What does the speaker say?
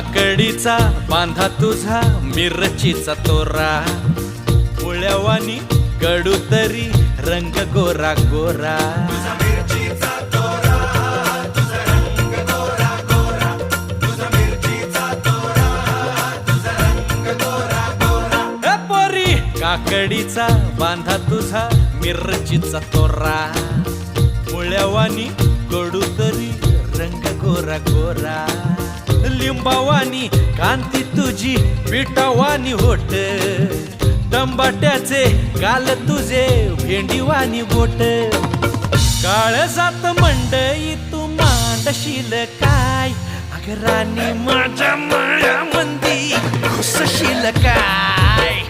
काकडीचा बांधा तुझा मिरचीचा तोरा मुळ्यावानी कडू तरी रंग गोरा गोरा पोरी काकडीचा बांधा तुझा मिरचीचा तोरा मुळ्यावानी कडू तरी रंग गोरा गोरा लिंबावानी कांती तुझी पिठावानी होट टंबाट्याचे गाल तुझे भेंडीवानी बोट काळजात मंडई तू मांडशील काय अग राणी माझ्या माळ्यामंदी घुसशील काय